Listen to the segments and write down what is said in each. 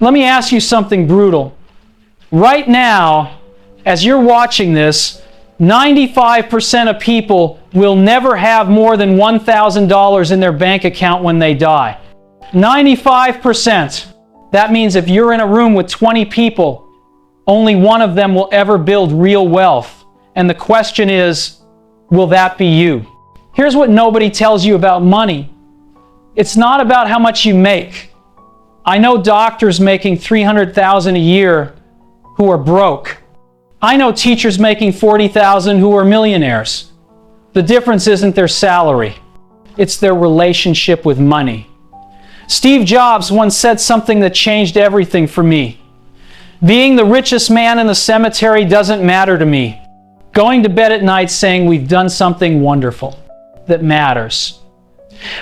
Let me ask you something brutal. Right now, as you're watching this, 95% of people will never have more than $1,000 in their bank account when they die. 95%. That means if you're in a room with 20 people, only one of them will ever build real wealth. And the question is, will that be you? Here's what nobody tells you about money. It's not about how much you make. I know doctors making $300,000 a year who are broke. I know teachers making $40,000 who are millionaires. The difference isn't their salary. It's their relationship with money. Steve Jobs once said something that changed everything for me. Being the richest man in the cemetery doesn't matter to me. Going to bed at night saying we've done something wonderful that matters.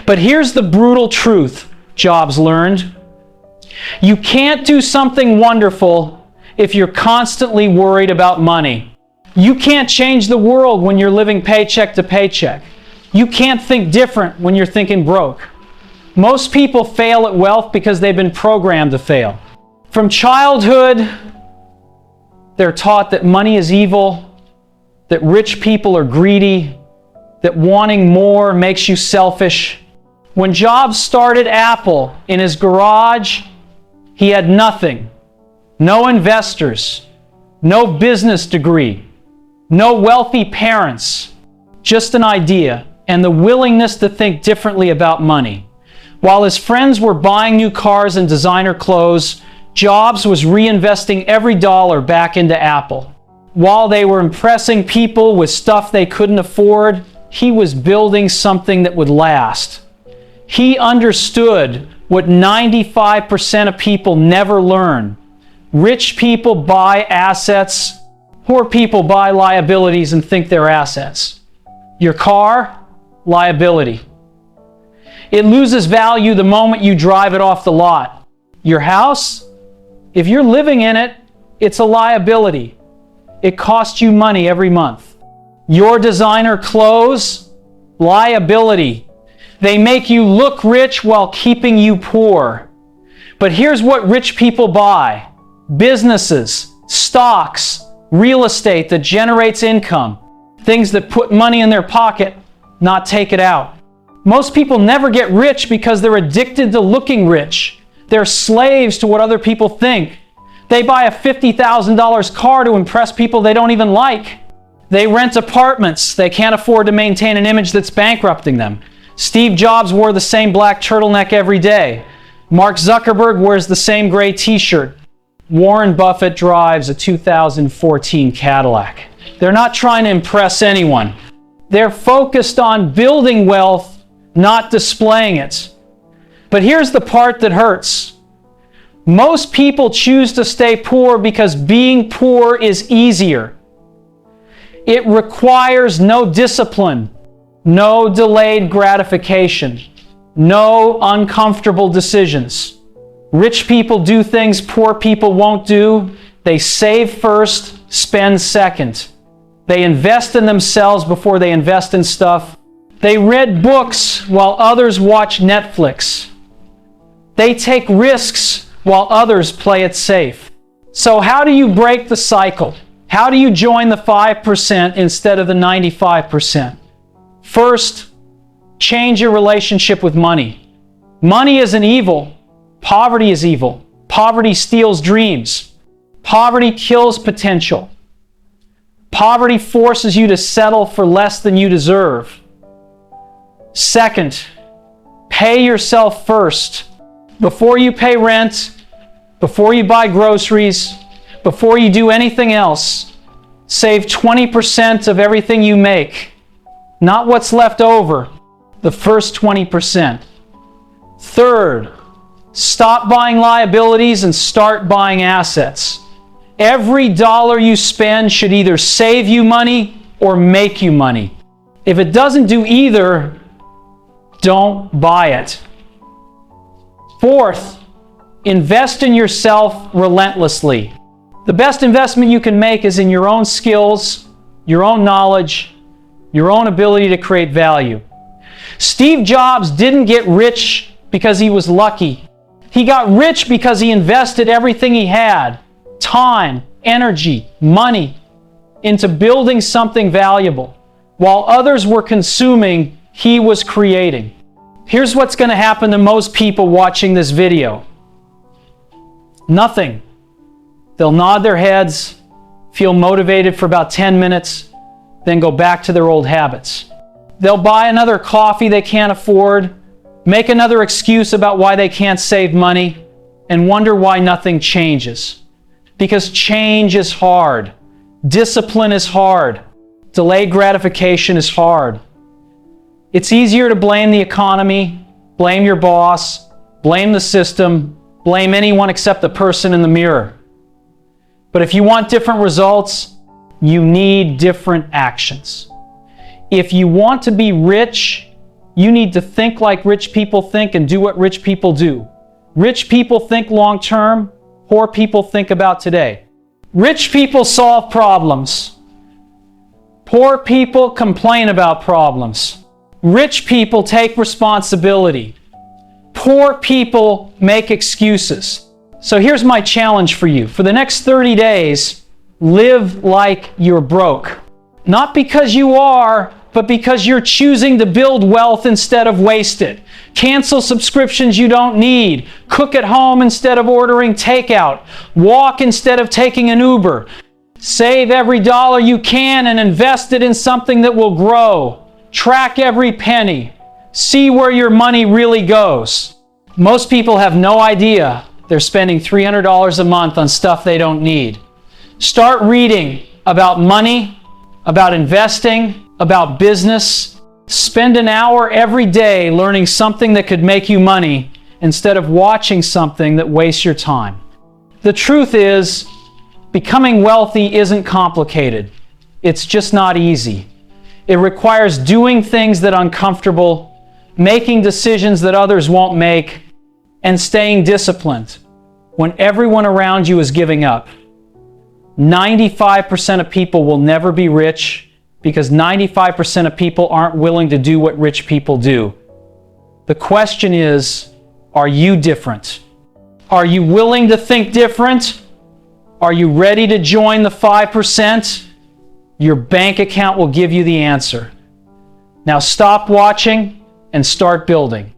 But here's the brutal truth Jobs learned. You can't do something wonderful if you're constantly worried about money. You can't change the world when you're living paycheck to paycheck. You can't think different when you're thinking broke. Most people fail at wealth because they've been programmed to fail. From childhood, they're taught that money is evil, that rich people are greedy, that wanting more makes you selfish. When Jobs started Apple in his garage, he had nothing. No investors, no business degree, no wealthy parents, just an idea and the willingness to think differently about money. While his friends were buying new cars and designer clothes, Jobs was reinvesting every dollar back into Apple. While they were impressing people with stuff they couldn't afford, he was building something that would last. He understood what 95% of people never learn. Rich people buy assets, poor people buy liabilities and think they're assets. Your car, liability. It loses value the moment you drive it off the lot. Your house, if you're living in it, it's a liability. It costs you money every month. Your designer clothes, liability. They make you look rich while keeping you poor. But here's what rich people buy. Businesses, stocks, real estate that generates income. Things that put money in their pocket, not take it out. Most people never get rich because they're addicted to looking rich. They're slaves to what other people think. They buy a $50,000 car to impress people they don't even like. They rent apartments. They can't afford to maintain an image that's bankrupting them. Steve Jobs wore the same black turtleneck every day. Mark Zuckerberg wears the same gray t-shirt. Warren Buffett drives a 2014 Cadillac. They're not trying to impress anyone. They're focused on building wealth, not displaying it. But here's the part that hurts. Most people choose to stay poor because being poor is easier. It requires no discipline, no delayed gratification, no uncomfortable decisions. Rich people do things poor people won't do. They save first, spend second. They invest in themselves before they invest in stuff. They read books while others watch Netflix. They take risks while others play it safe. So how do you break the cycle? How do you join the 5% instead of the 95%? First, change your relationship with money. Money isn't evil. Poverty is evil. Poverty steals dreams. Poverty kills potential. Poverty forces you to settle for less than you deserve. Second, pay yourself first. Before you pay rent, before you buy groceries, before you do anything else, save 20% of everything you make. Not what's left over, the first 20%. Third, stop buying liabilities and start buying assets. Every dollar you spend should either save you money or make you money. If it doesn't do either, don't buy it. Fourth, invest in yourself relentlessly. The best investment you can make is in your own skills, your own knowledge, your own ability to create value. Steve Jobs didn't get rich because he was lucky. He got rich because he invested everything he had, time, energy, money, into building something valuable. While others were consuming, he was creating. Here's what's going to happen to most people watching this video. Nothing. They'll nod their heads, feel motivated for about 10 minutes, then go back to their old habits. They'll buy another coffee they can't afford, make another excuse about why they can't save money, and wonder why nothing changes. Because change is hard. Discipline is hard. Delayed gratification is hard. It's easier to blame the economy, blame your boss, blame the system, blame anyone except the person in the mirror. But if you want different results, you need different actions. If you want to be rich, you need to think like rich people think and do what rich people do. Rich people think long term, poor people think about today. Rich people solve problems. Poor people complain about problems. Rich people take responsibility. Poor people make excuses. So here's my challenge for you. For the next 30 days, live like you're broke. Not because you are, but because you're choosing to build wealth instead of waste it. Cancel subscriptions you don't need. Cook at home instead of ordering takeout. Walk instead of taking an Uber. Save every dollar you can and invest it in something that will grow. Track every penny. See where your money really goes. Most people have no idea they're spending $300 a month on stuff they don't need. Start reading about money, about investing, about business. Spend an hour every day learning something that could make you money instead of watching something that wastes your time. The truth is, becoming wealthy isn't complicated. It's just not easy. It requires doing things that are uncomfortable, making decisions that others won't make, and staying disciplined when everyone around you is giving up. 95% of people will never be rich because 95% of people aren't willing to do what rich people do. The question is, are you different? Are you willing to think different? Are you ready to join the 5%? Your bank account will give you the answer. Now stop watching and start building.